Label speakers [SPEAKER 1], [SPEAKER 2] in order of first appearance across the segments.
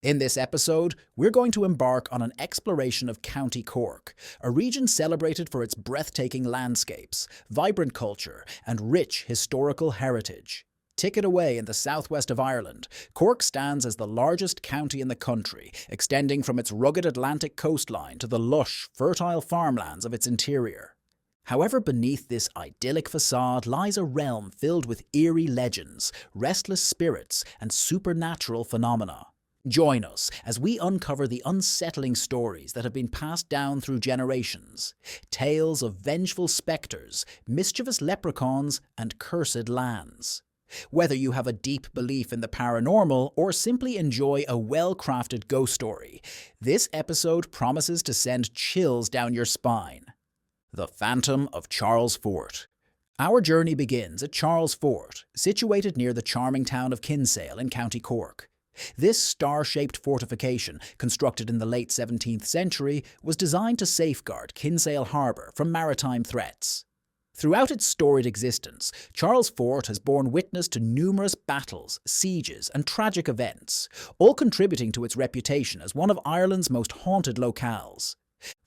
[SPEAKER 1] In this episode, we're going to embark on an exploration of County Cork, a region celebrated for its breathtaking landscapes, vibrant culture, and rich historical heritage. Ticket away in the southwest of Ireland, Cork stands as the largest county in the country, extending from its rugged Atlantic coastline to the lush, fertile farmlands of its interior. However, beneath this idyllic facade lies a realm filled with eerie legends, restless spirits, and supernatural phenomena. Join us as we uncover the unsettling stories that have been passed down through generations. Tales of vengeful spectres, mischievous leprechauns, and cursed lands. Whether you have a deep belief in the paranormal or simply enjoy a well-crafted ghost story, this episode promises to send chills down your spine. The Phantom of Charles Fort. Our journey begins at Charles Fort, situated near the charming town of Kinsale in County Cork. This star-shaped fortification, constructed in the late 17th century, was designed to safeguard Kinsale Harbour from maritime threats. Throughout its storied existence, Charles Fort has borne witness to numerous battles, sieges, and tragic events, all contributing to its reputation as one of Ireland's most haunted locales.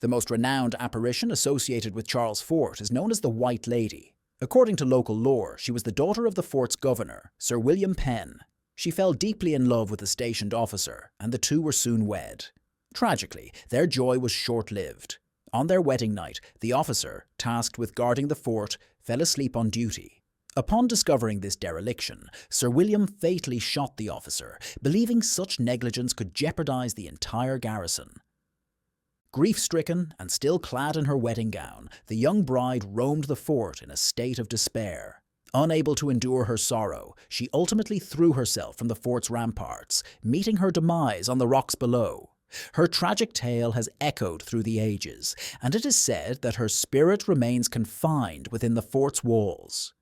[SPEAKER 1] The most renowned apparition associated with Charles Fort is known as the White Lady. According to local lore, she was the daughter of the fort's governor, Sir William Penn. She fell deeply in love with the stationed officer, and the two were soon wed. Tragically, their joy was short-lived. On their wedding night, the officer, tasked with guarding the fort, fell asleep on duty. Upon discovering this dereliction, Sir William fatally shot the officer, believing such negligence could jeopardize the entire garrison. Grief-stricken and still clad in her wedding gown, the young bride roamed the fort in a state of despair. Unable to endure her sorrow, she ultimately threw herself from the fort's ramparts, meeting her demise on the rocks below. Her tragic tale has echoed through the ages, and it is said that her spirit remains confined within the fort's walls.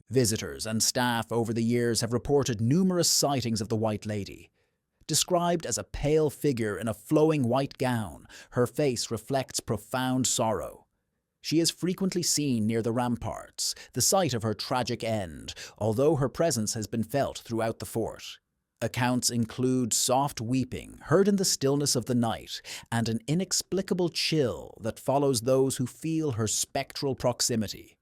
[SPEAKER 1] Visitors and staff over the years have reported numerous sightings of the White Lady. Described as a pale figure in a flowing white gown, her face reflects profound sorrow. She is frequently seen near the ramparts, the site of her tragic end, although her presence has been felt throughout the fort. Accounts include soft weeping heard in the stillness of the night and an inexplicable chill that follows those who feel her spectral proximity.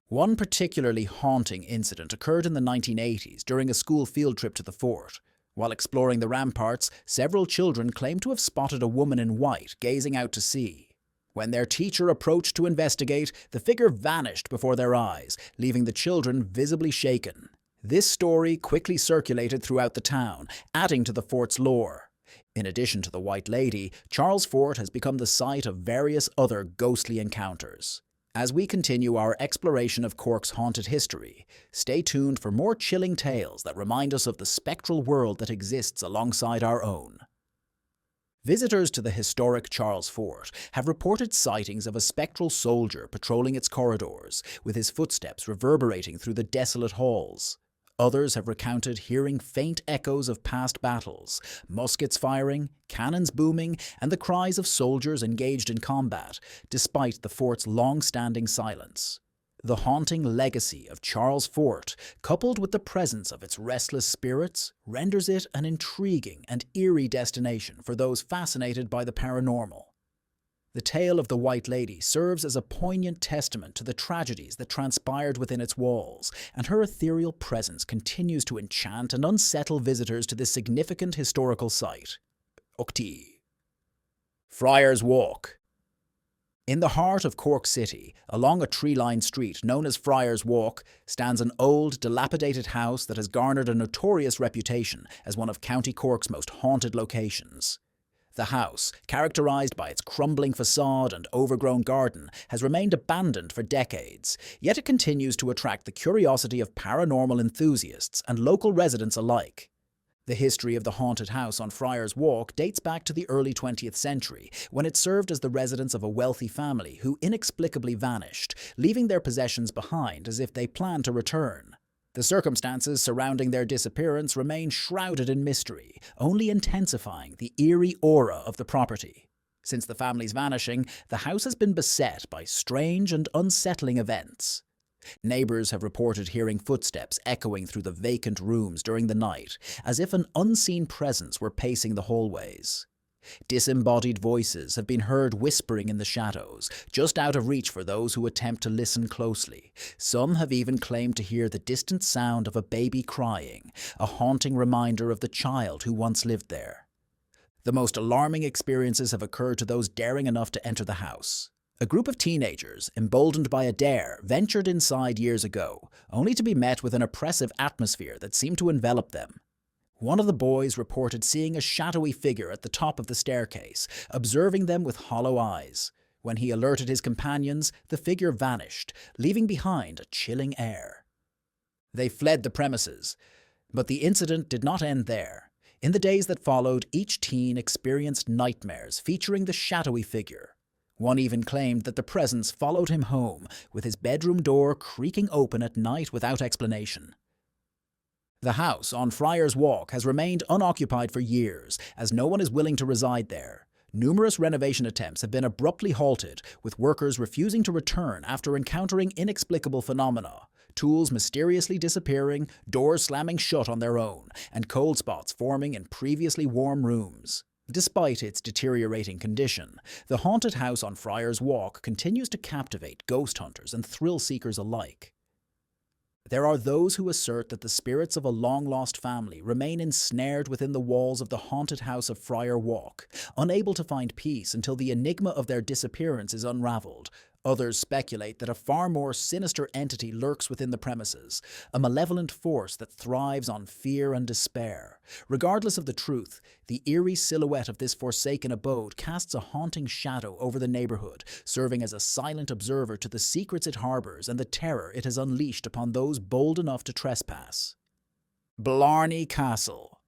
[SPEAKER 1] One particularly haunting incident occurred in the 1980s during a school field trip to the fort. While exploring the ramparts, several children claimed to have spotted a woman in white gazing out to sea. When their teacher approached to investigate, the figure vanished before their eyes, leaving the children visibly shaken. This story quickly circulated throughout the town, adding to the fort's lore. In addition to the White Lady, Charles Fort has become the site of various other ghostly encounters. As we continue our exploration of Cork's haunted history, stay tuned for more chilling tales that remind us of the spectral world that exists alongside our own. Visitors to the historic Charles Fort have reported sightings of a spectral soldier patrolling its corridors, with his footsteps reverberating through the desolate halls. Others have recounted hearing faint echoes of past battles, muskets firing, cannons booming, and the cries of soldiers engaged in combat, despite the fort's long-standing silence. The haunting legacy of Charles Fort, coupled with the presence of its restless spirits, renders it an intriguing and eerie destination for those fascinated by the paranormal. The tale of the White Lady serves as a poignant testament to the tragedies that transpired within its walls, and her ethereal presence continues to enchant and unsettle visitors to this significant historical site. Uchtí. Friars Walk. In the heart of Cork City, along a tree-lined street known as Friars Walk, stands an old, dilapidated house that has garnered a notorious reputation as one of County Cork's most haunted locations. The house, characterised by its crumbling facade and overgrown garden, has remained abandoned for decades, yet it continues to attract the curiosity of paranormal enthusiasts and local residents alike. The history of the haunted house on Friars Walk dates back to the early 20th century, when it served as the residence of a wealthy family who inexplicably vanished, leaving their possessions behind as if they planned to return. The circumstances surrounding their disappearance remain shrouded in mystery, only intensifying the eerie aura of the property. Since the family's vanishing, the house has been beset by strange and unsettling events. Neighbours have reported hearing footsteps echoing through the vacant rooms during the night, as if an unseen presence were pacing the hallways. Disembodied voices have been heard whispering in the shadows, just out of reach for those who attempt to listen closely. Some have even claimed to hear the distant sound of a baby crying, a haunting reminder of the child who once lived there. The most alarming experiences have occurred to those daring enough to enter the house. A group of teenagers, emboldened by a dare, ventured inside years ago, only to be met with an oppressive atmosphere that seemed to envelop them. One of the boys reported seeing a shadowy figure at the top of the staircase, observing them with hollow eyes. When he alerted his companions, the figure vanished, leaving behind a chilling air. They fled the premises, but the incident did not end there. In the days that followed, each teen experienced nightmares featuring the shadowy figure. One even claimed that the presence followed him home, with his bedroom door creaking open at night without explanation. The house on Friars Walk has remained unoccupied for years, as no one is willing to reside there. Numerous renovation attempts have been abruptly halted, with workers refusing to return after encountering inexplicable phenomena. Tools mysteriously disappearing, doors slamming shut on their own, and cold spots forming in previously warm rooms. Despite its deteriorating condition, the haunted house on Friars Walk continues to captivate ghost hunters and thrill seekers alike. There are those who assert that the spirits of a long-lost family remain ensnared within the walls of the haunted house of Friar Walk, unable to find peace until the enigma of their disappearance is unraveled. Others speculate that a far more sinister entity lurks within the premises, a malevolent force that thrives on fear and despair. Regardless of the truth, the eerie silhouette of this forsaken abode casts a haunting shadow over the neighbourhood, serving as a silent observer to the secrets it harbours and the terror it has unleashed upon those bold enough to trespass. Blarney Castle.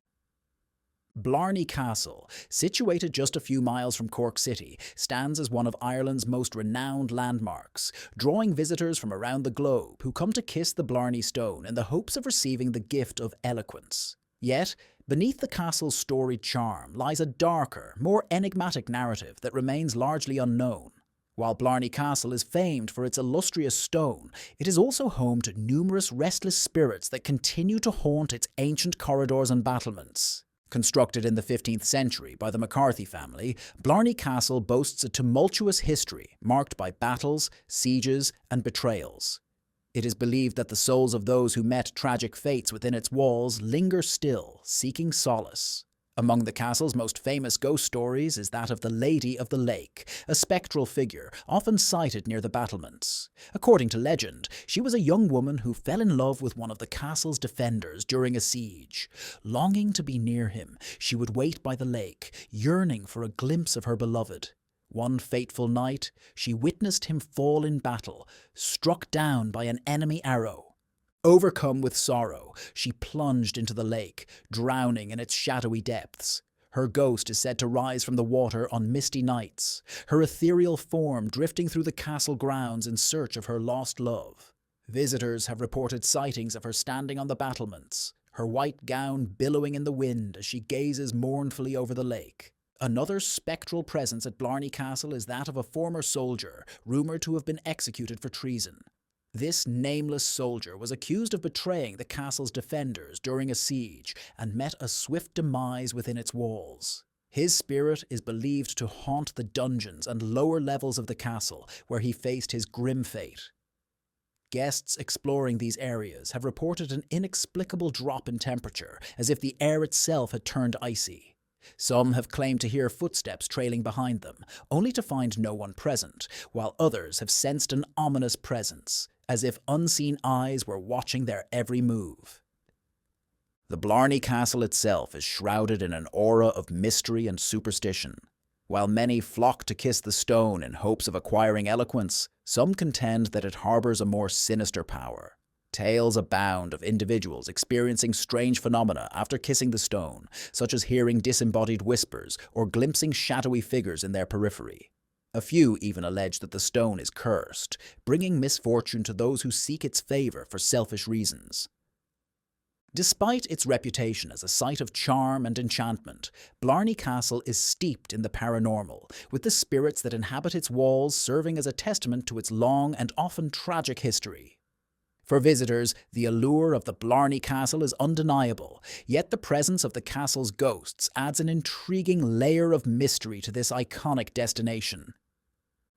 [SPEAKER 1] Blarney Castle, situated just a few miles from Cork City, stands as one of Ireland's most renowned landmarks, drawing visitors from around the globe who come to kiss the Blarney Stone in the hopes of receiving the gift of eloquence. Yet, beneath the castle's storied charm lies a darker, more enigmatic narrative that remains largely unknown. While Blarney Castle is famed for its illustrious stone, it is also home to numerous restless spirits that continue to haunt its ancient corridors and battlements. Constructed in the 15th century by the McCarthy family, Blarney Castle boasts a tumultuous history marked by battles, sieges, and betrayals. It is believed that the souls of those who met tragic fates within its walls linger still, seeking solace. Among the castle's most famous ghost stories is that of the Lady of the Lake, a spectral figure often sighted near the battlements. According to legend, she was a young woman who fell in love with one of the castle's defenders during a siege. Longing to be near him, she would wait by the lake, yearning for a glimpse of her beloved. One fateful night, she witnessed him fall in battle, struck down by an enemy arrow. Overcome with sorrow, she plunged into the lake, drowning in its shadowy depths. Her ghost is said to rise from the water on misty nights, her ethereal form drifting through the castle grounds in search of her lost love. Visitors have reported sightings of her standing on the battlements, her white gown billowing in the wind as she gazes mournfully over the lake. Another spectral presence at Blarney Castle is that of a former soldier, rumoured to have been executed for treason. This nameless soldier was accused of betraying the castle's defenders during a siege and met a swift demise within its walls. His spirit is believed to haunt the dungeons and lower levels of the castle, where he faced his grim fate. Guests exploring these areas have reported an inexplicable drop in temperature, as if the air itself had turned icy. Some have claimed to hear footsteps trailing behind them, only to find no one present, while others have sensed an ominous presence, as if unseen eyes were watching their every move. The Blarney Castle itself is shrouded in an aura of mystery and superstition. While many flock to kiss the stone in hopes of acquiring eloquence, some contend that it harbours a more sinister power. Tales abound of individuals experiencing strange phenomena after kissing the stone, such as hearing disembodied whispers or glimpsing shadowy figures in their periphery. A few even allege that the stone is cursed, bringing misfortune to those who seek its favour for selfish reasons. Despite its reputation as a site of charm and enchantment, Blarney Castle is steeped in the paranormal, with the spirits that inhabit its walls serving as a testament to its long and often tragic history. For visitors, the allure of the Blarney Castle is undeniable, yet the presence of the castle's ghosts adds an intriguing layer of mystery to this iconic destination.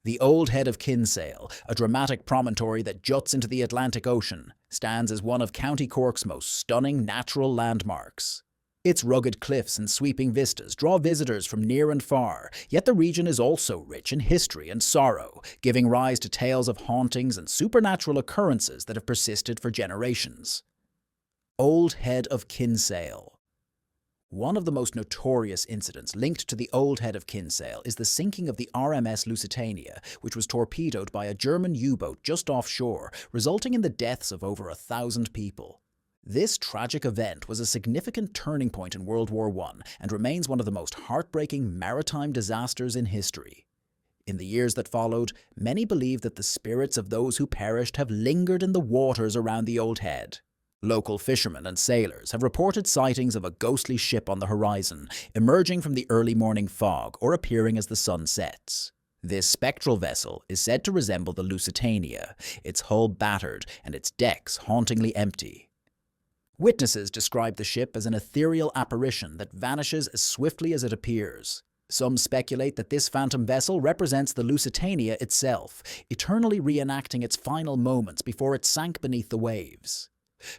[SPEAKER 1] The Old Head of Kinsale, a dramatic promontory that juts into the Atlantic Ocean, stands as one of County Cork's most stunning natural landmarks. Its rugged cliffs and sweeping vistas draw visitors from near and far, yet the region is also rich in history and sorrow, giving rise to tales of hauntings and supernatural occurrences that have persisted for generations. Old Head of Kinsale. One of the most notorious incidents linked to the Old Head of Kinsale is the sinking of the RMS Lusitania, which was torpedoed by a German U-boat just offshore, resulting in the deaths of over 1,000 people. This tragic event was a significant turning point in World War I and remains one of the most heartbreaking maritime disasters in history. In the years that followed, many believe that the spirits of those who perished have lingered in the waters around the Old Head. Local fishermen and sailors have reported sightings of a ghostly ship on the horizon, emerging from the early morning fog or appearing as the sun sets. This spectral vessel is said to resemble the Lusitania, its hull battered and its decks hauntingly empty. Witnesses describe the ship as an ethereal apparition that vanishes as swiftly as it appears. Some speculate that this phantom vessel represents the Lusitania itself, eternally reenacting its final moments before it sank beneath the waves.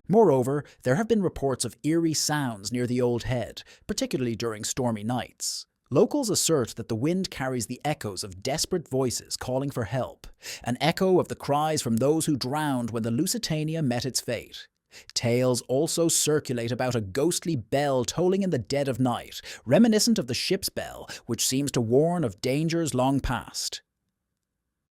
[SPEAKER 1] Moreover, there have been reports of eerie sounds near the Old Head, particularly during stormy nights. Locals assert that the wind carries the echoes of desperate voices calling for help, an echo of the cries from those who drowned when the Lusitania met its fate. Tales also circulate about a ghostly bell tolling in the dead of night, reminiscent of the ship's bell, which seems to warn of dangers long past.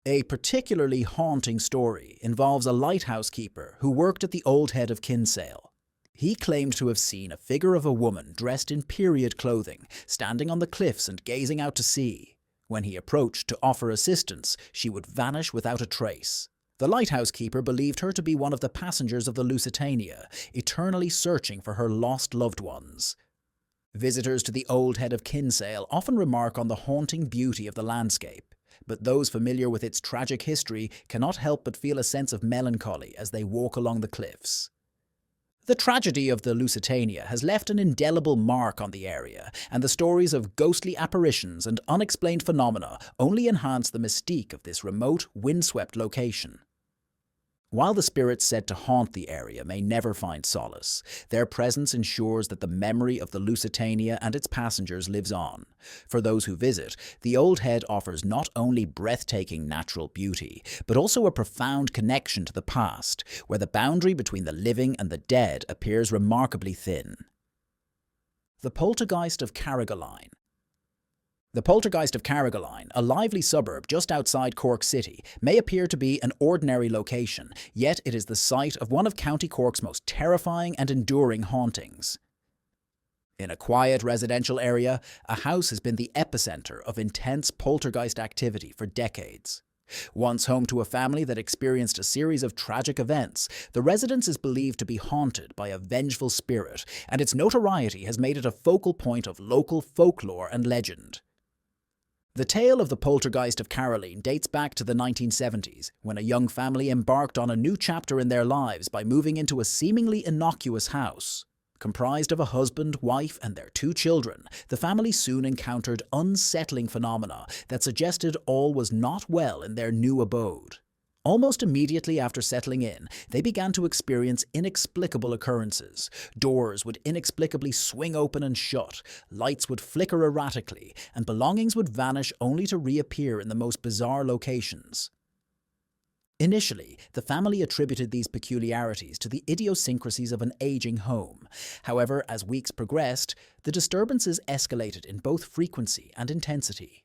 [SPEAKER 1] A particularly haunting story involves a lighthouse keeper who worked at the Old Head of Kinsale. He claimed to have seen a figure of a woman dressed in period clothing, standing on the cliffs and gazing out to sea. When he approached to offer assistance, she would vanish without a trace. The lighthouse keeper believed her to be one of the passengers of the Lusitania, eternally searching for her lost loved ones. Visitors to the Old Head of Kinsale often remark on the haunting beauty of the landscape, but those familiar with its tragic history cannot help but feel a sense of melancholy as they walk along the cliffs. The tragedy of the Lusitania has left an indelible mark on the area, and the stories of ghostly apparitions and unexplained phenomena only enhance the mystique of this remote, windswept location. While the spirits said to haunt the area may never find solace, their presence ensures that the memory of the Lusitania and its passengers lives on. For those who visit, the Old Head offers not only breathtaking natural beauty, but also a profound connection to the past, where the boundary between the living and the dead appears remarkably thin. The Poltergeist of Carrigaline. The Poltergeist of Carrigaline, a lively suburb just outside Cork City, may appear to be an ordinary location, yet it is the site of one of County Cork's most terrifying and enduring hauntings. In a quiet residential area, a house has been the epicenter of intense poltergeist activity for decades. Once home to a family that experienced a series of tragic events, the residence is believed to be haunted by a vengeful spirit, and its notoriety has made it a focal point of local folklore and legend. The tale of the Poltergeist of Carrigaline dates back to the 1970s, when a young family embarked on a new chapter in their lives by moving into a seemingly innocuous house. Comprised of a husband, wife, and their 2 children, the family soon encountered unsettling phenomena that suggested all was not well in their new abode. Almost immediately after settling in, they began to experience inexplicable occurrences. Doors would inexplicably swing open and shut, lights would flicker erratically, and belongings would vanish only to reappear in the most bizarre locations. Initially, the family attributed these peculiarities to the idiosyncrasies of an aging home. However, as weeks progressed, the disturbances escalated in both frequency and intensity.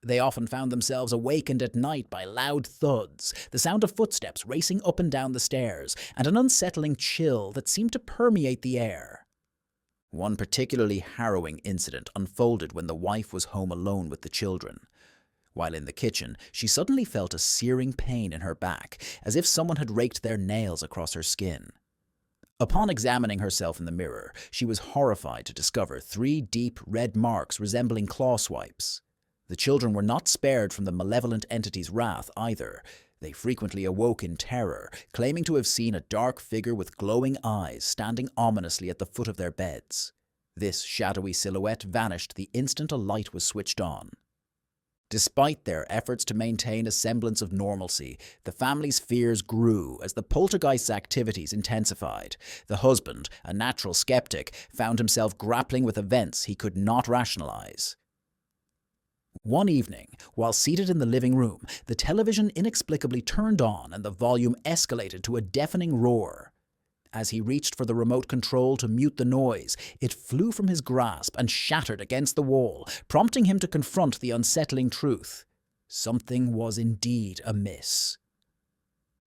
[SPEAKER 1] They often found themselves awakened at night by loud thuds, the sound of footsteps racing up and down the stairs, and an unsettling chill that seemed to permeate the air. One particularly harrowing incident unfolded when the wife was home alone with the children. While in the kitchen, she suddenly felt a searing pain in her back, as if someone had raked their nails across her skin. Upon examining herself in the mirror, she was horrified to discover 3 deep red marks resembling claw swipes. The children were not spared from the malevolent entity's wrath either. They frequently awoke in terror, claiming to have seen a dark figure with glowing eyes standing ominously at the foot of their beds. This shadowy silhouette vanished the instant a light was switched on. Despite their efforts to maintain a semblance of normalcy, the family's fears grew as the poltergeist's activities intensified. The husband, a natural skeptic, found himself grappling with events he could not rationalize. One evening, while seated in the living room, the television inexplicably turned on and the volume escalated to a deafening roar. As he reached for the remote control to mute the noise, it flew from his grasp and shattered against the wall, prompting him to confront the unsettling truth. Something was indeed amiss.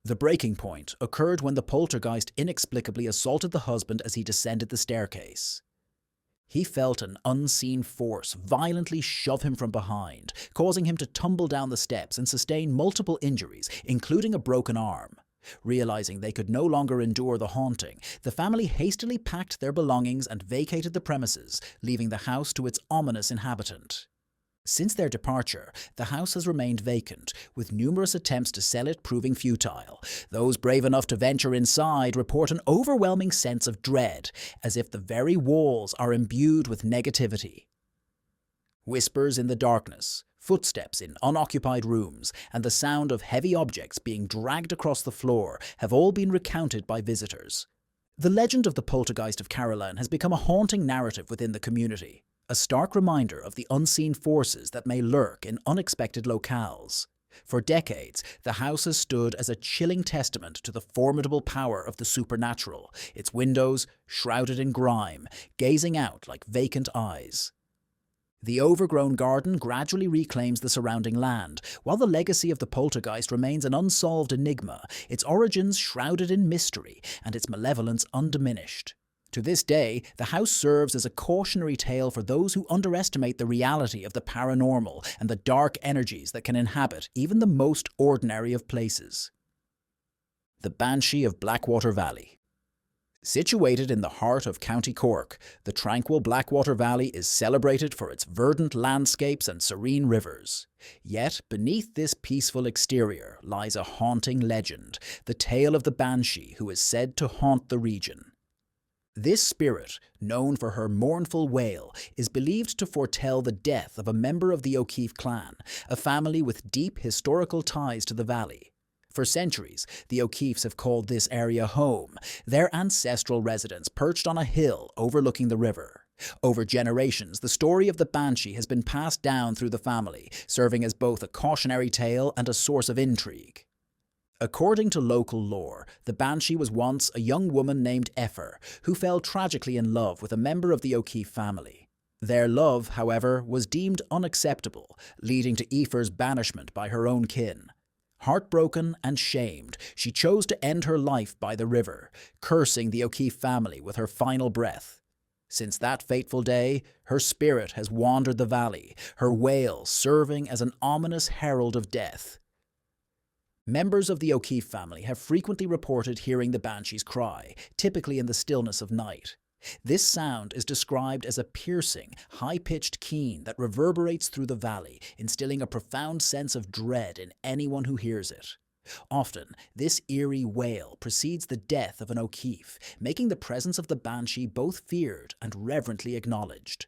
[SPEAKER 1] The breaking point occurred when the poltergeist inexplicably assaulted the husband as he descended the staircase. He felt an unseen force violently shove him from behind, causing him to tumble down the steps and sustain multiple injuries, including a broken arm. Realizing they could no longer endure the haunting, the family hastily packed their belongings and vacated the premises, leaving the house to its ominous inhabitant. Since their departure, the house has remained vacant, with numerous attempts to sell it proving futile. Those brave enough to venture inside report an overwhelming sense of dread, as if the very walls are imbued with negativity. Whispers in the darkness, footsteps in unoccupied rooms, and the sound of heavy objects being dragged across the floor have all been recounted by visitors. The legend of the poltergeist of Caroline has become a haunting narrative within the community, a stark reminder of the unseen forces that may lurk in unexpected locales. For decades, the house has stood as a chilling testament to the formidable power of the supernatural, its windows, shrouded in grime, gazing out like vacant eyes. The overgrown garden gradually reclaims the surrounding land, while the legacy of the poltergeist remains an unsolved enigma, its origins shrouded in mystery and its malevolence undiminished. To this day, the house serves as a cautionary tale for those who underestimate the reality of the paranormal and the dark energies that can inhabit even the most ordinary of places. The Banshee of Blackwater Valley. Situated in the heart of County Cork, the tranquil Blackwater Valley is celebrated for its verdant landscapes and serene rivers. Yet, beneath this peaceful exterior lies a haunting legend, the tale of the Banshee who is said to haunt the region. This spirit, known for her mournful wail, is believed to foretell the death of a member of the O'Keefe clan, a family with deep historical ties to the valley. For centuries, the O'Keefes have called this area home, their ancestral residence perched on a hill overlooking the river. Over generations, the story of the Banshee has been passed down through the family, serving as both a cautionary tale and a source of intrigue. According to local lore, the Banshee was once a young woman named Eifer, who fell tragically in love with a member of the O'Keefe family. Their love, however, was deemed unacceptable, leading to Eifer's banishment by her own kin. Heartbroken and shamed, she chose to end her life by the river, cursing the O'Keefe family with her final breath. Since that fateful day, her spirit has wandered the valley, her wail serving as an ominous herald of death. Members of the O'Keefe family have frequently reported hearing the Banshee's cry, typically in the stillness of night. This sound is described as a piercing, high-pitched keen that reverberates through the valley, instilling a profound sense of dread in anyone who hears it. Often, this eerie wail precedes the death of an O'Keefe, making the presence of the Banshee both feared and reverently acknowledged.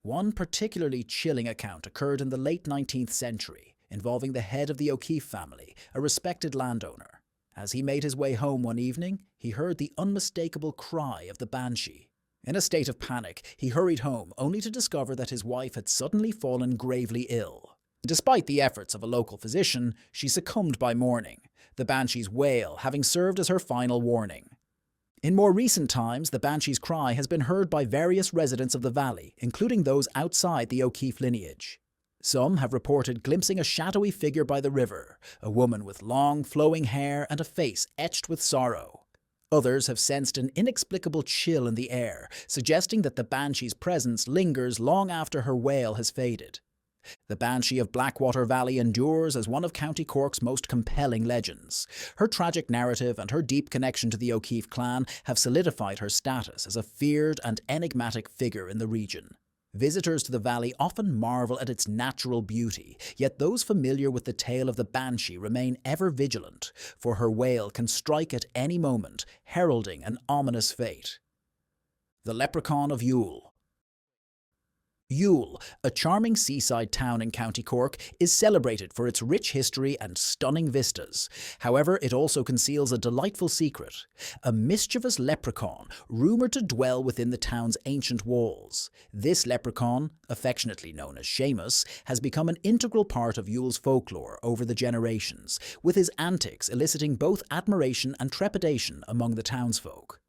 [SPEAKER 1] One particularly chilling account occurred in the late 19th century, involving the head of the O'Keefe family, a respected landowner. As he made his way home one evening, he heard the unmistakable cry of the Banshee. In a state of panic, he hurried home, only to discover that his wife had suddenly fallen gravely ill. Despite the efforts of a local physician, she succumbed by morning, the Banshee's wail having served as her final warning. In more recent times, the Banshee's cry has been heard by various residents of the valley, including those outside the O'Keefe lineage. Some have reported glimpsing a shadowy figure by the river, a woman with long, flowing hair and a face etched with sorrow. Others have sensed an inexplicable chill in the air, suggesting that the Banshee's presence lingers long after her wail has faded. The Banshee of Blackwater Valley endures as one of County Cork's most compelling legends. Her tragic narrative and her deep connection to the O'Keefe clan have solidified her status as a feared and enigmatic figure in the region. Visitors to the valley often marvel at its natural beauty, yet those familiar with the tale of the Banshee remain ever vigilant, for her wail can strike at any moment, heralding an ominous fate. The Leprechaun of Youghal. Youghal, a charming seaside town in County Cork, is celebrated for its rich history and stunning vistas. However, it also conceals a delightful secret: a mischievous leprechaun rumoured to dwell within the town's ancient walls. This leprechaun, affectionately known as Seamus, has become an integral part of Youghal's folklore over the generations, with his antics eliciting both admiration and trepidation among the townsfolk.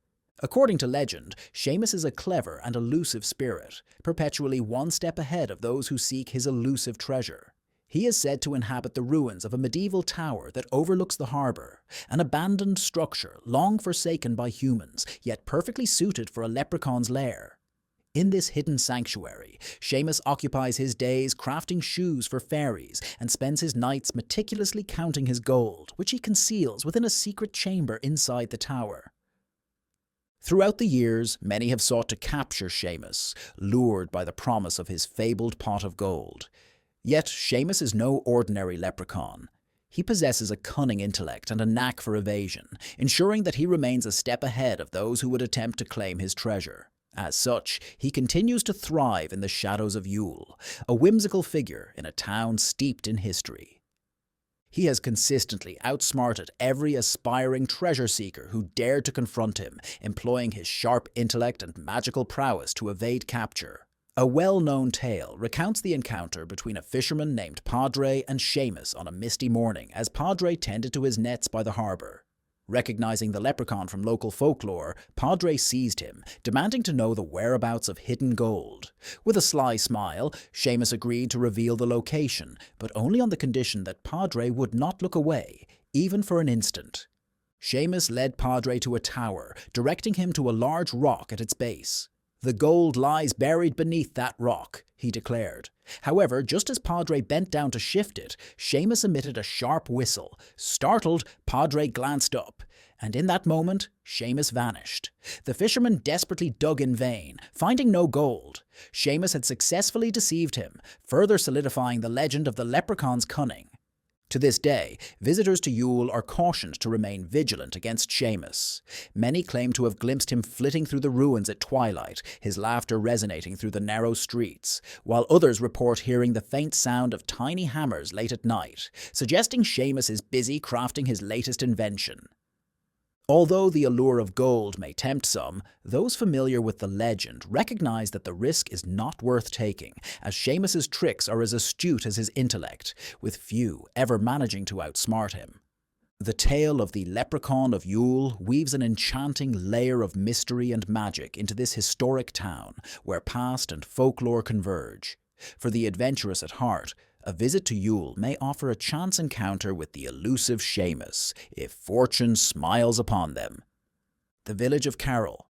[SPEAKER 1] According to legend, Seamus is a clever and elusive spirit, perpetually one step ahead of those who seek his elusive treasure. He is said to inhabit the ruins of a medieval tower that overlooks the harbour, an abandoned structure long forsaken by humans, yet perfectly suited for a leprechaun's lair. In this hidden sanctuary, Seamus occupies his days crafting shoes for fairies and spends his nights meticulously counting his gold, which he conceals within a secret chamber inside the tower. Throughout the years, many have sought to capture Seamus, lured by the promise of his fabled pot of gold. Yet Seamus is no ordinary leprechaun. He possesses a cunning intellect and a knack for evasion, ensuring that he remains a step ahead of those who would attempt to claim his treasure. As such, he continues to thrive in the shadows of Youghal, a whimsical figure in a town steeped in history. He has consistently outsmarted every aspiring treasure seeker who dared to confront him, employing his sharp intellect and magical prowess to evade capture. A well-known tale recounts the encounter between a fisherman named Padre and Seamus on a misty morning as Padre tended to his nets by the harbour. Recognizing the leprechaun from local folklore, Padre seized him, demanding to know the whereabouts of hidden gold. With a sly smile, Seamus agreed to reveal the location, but only on the condition that Padre would not look away, even for an instant. Seamus led Padre to a tower, directing him to a large rock at its base. "The gold lies buried beneath that rock," he declared. However, just as Padre bent down to shift it, Seamus emitted a sharp whistle. Startled, Padre glanced up, and in that moment, Seamus vanished. The fisherman desperately dug in vain, finding no gold. Seamus had successfully deceived him, further solidifying the legend of the leprechaun's cunning. To this day, visitors to Youghal are cautioned to remain vigilant against Seamus. Many claim to have glimpsed him flitting through the ruins at twilight, his laughter resonating through the narrow streets, while others report hearing the faint sound of tiny hammers late at night, suggesting Seamus is busy crafting his latest invention. Although the allure of gold may tempt some, those familiar with the legend recognize that the risk is not worth taking, as Seamus's tricks are as astute as his intellect, with few ever managing to outsmart him. The tale of the Leprechaun of Youghal weaves an enchanting layer of mystery and magic into this historic town, where past and folklore converge. For the adventurous at heart, a visit to Youghal may offer a chance encounter with the elusive Seamus, if fortune smiles upon them. The village of Carroll.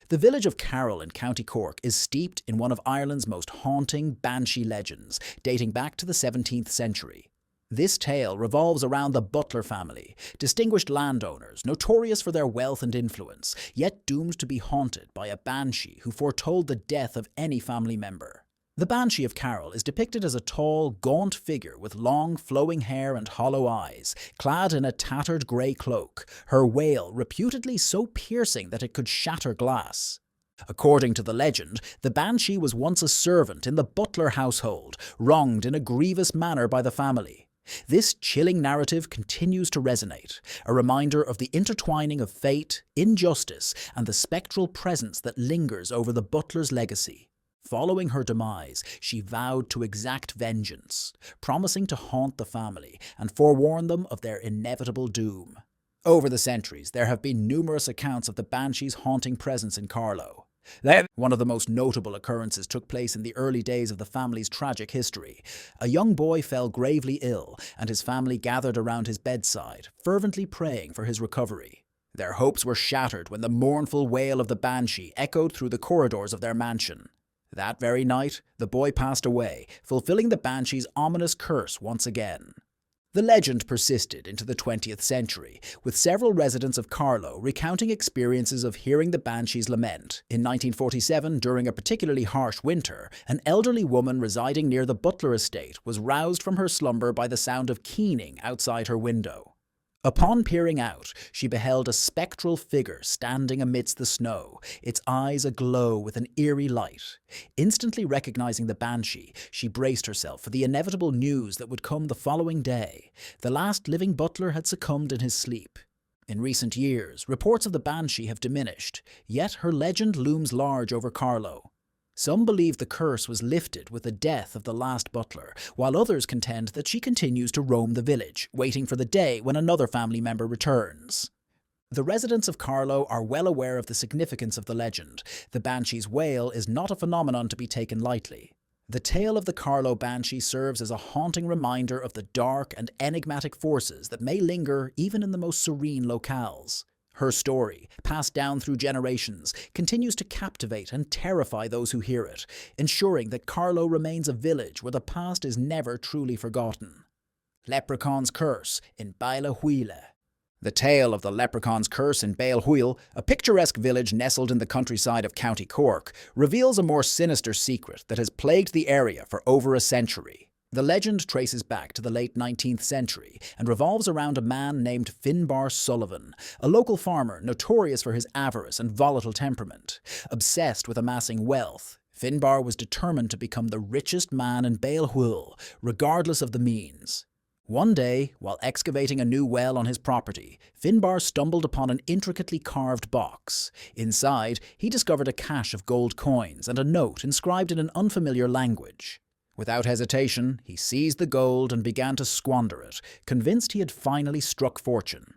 [SPEAKER 1] The village of Carroll in County Cork is steeped in one of Ireland's most haunting banshee legends, dating back to the 17th century. This tale revolves around the Butler family, distinguished landowners notorious for their wealth and influence, yet doomed to be haunted by a banshee who foretold the death of any family member. The Banshee of Carroll is depicted as a tall, gaunt figure with long, flowing hair and hollow eyes, clad in a tattered grey cloak, her wail reputedly so piercing that it could shatter glass. According to the legend, the Banshee was once a servant in the Butler household, wronged in a grievous manner by the family. This chilling narrative continues to resonate, a reminder of the intertwining of fate, injustice, and the spectral presence that lingers over the Butler's legacy. Following her demise, she vowed to exact vengeance, promising to haunt the family and forewarn them of their inevitable doom. Over the centuries, there have been numerous accounts of the Banshee's haunting presence in Carlow. One of the most notable occurrences took place in the early days of the family's tragic history. A young boy fell gravely ill, and his family gathered around his bedside, fervently praying for his recovery. Their hopes were shattered when the mournful wail of the Banshee echoed through the corridors of their mansion. That very night, the boy passed away, fulfilling the Banshee's ominous curse once again. The legend persisted into the 20th century, with several residents of Carlow recounting experiences of hearing the banshee's lament. In 1947, during a particularly harsh winter, an elderly woman residing near the Butler estate was roused from her slumber by the sound of keening outside her window. Upon peering out, she beheld a spectral figure standing amidst the snow, its eyes aglow with an eerie light. Instantly recognizing the banshee, she braced herself for the inevitable news that would come the following day. The last living butler had succumbed in his sleep. In recent years, reports of the banshee have diminished, yet her legend looms large over Carlow. Some believe the curse was lifted with the death of the last butler, while others contend that she continues to roam the village, waiting for the day when another family member returns. The residents of Carlow are well aware of the significance of the legend. The banshee's wail is not a phenomenon to be taken lightly. The tale of the Carlow banshee serves as a haunting reminder of the dark and enigmatic forces that may linger even in the most serene locales. Her story, passed down through generations, continues to captivate and terrify those who hear it, ensuring that Carlow remains a village where the past is never truly forgotten. Leprechaun's Curse in Bailhahuile. The tale of the Leprechaun's Curse in Bailhahuile, a picturesque village nestled in the countryside of County Cork, reveals a more sinister secret that has plagued the area for over a century. The legend traces back to the late 19th century and revolves around a man named Finbar Sullivan, a local farmer notorious for his avarice and volatile temperament. Obsessed with amassing wealth, Finbar was determined to become the richest man in Bailhahuile, regardless of the means. One day, while excavating a new well on his property, Finbar stumbled upon an intricately carved box. Inside, he discovered a cache of gold coins and a note inscribed in an unfamiliar language. Without hesitation, he seized the gold and began to squander it, convinced he had finally struck fortune.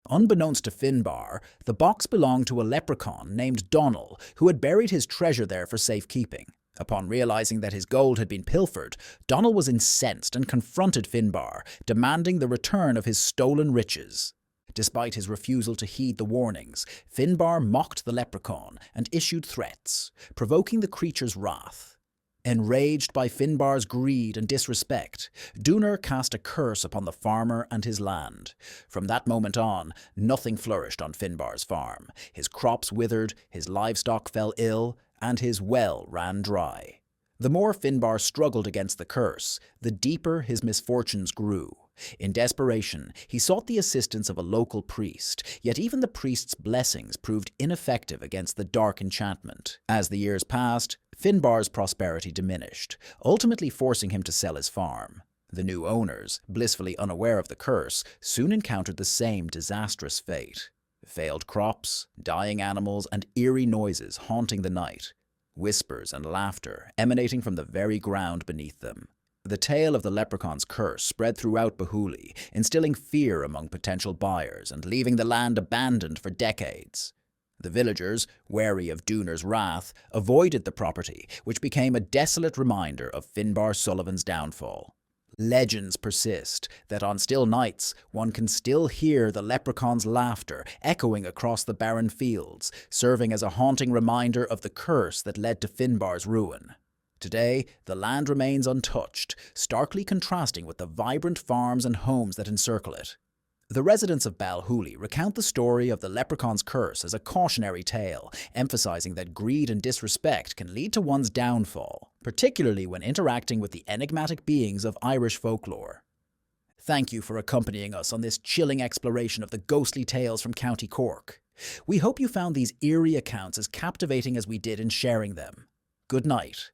[SPEAKER 1] Unbeknownst to Finbar, the box belonged to a leprechaun named Donal, who had buried his treasure there for safekeeping. Upon realizing that his gold had been pilfered, Donal was incensed and confronted Finbar, demanding the return of his stolen riches. Despite his refusal to heed the warnings, Finbar mocked the leprechaun and issued threats, provoking the creature's wrath. Enraged by Finbar's greed and disrespect, Dunar cast a curse upon the farmer and his land. From that moment on, nothing flourished on Finbar's farm. His crops withered, his livestock fell ill, and his well ran dry. The more Finbar struggled against the curse, the deeper his misfortunes grew. In desperation, he sought the assistance of a local priest, yet even the priest's blessings proved ineffective against the dark enchantment. As the years passed, Finbar's prosperity diminished, ultimately forcing him to sell his farm. The new owners, blissfully unaware of the curse, soon encountered the same disastrous fate. Failed crops, dying animals, and eerie noises haunting the night. Whispers and laughter emanating from the very ground beneath them. The tale of the leprechaun's curse spread throughout Bailhahuile, instilling fear among potential buyers and leaving the land abandoned for decades. The villagers, wary of Dunar's wrath, avoided the property, which became a desolate reminder of Finbar Sullivan's downfall. Legends persist that on still nights, one can still hear the leprechaun's laughter echoing across the barren fields, serving as a haunting reminder of the curse that led to Finbar's ruin. Today, the land remains untouched, starkly contrasting with the vibrant farms and homes that encircle it. The residents of Bailhahuile recount the story of the leprechaun's curse as a cautionary tale, emphasizing that greed and disrespect can lead to one's downfall, particularly when interacting with the enigmatic beings of Irish folklore. Thank you for accompanying us on this chilling exploration of the ghostly tales from County Cork. We hope you found these eerie accounts as captivating as we did in sharing them. Good night,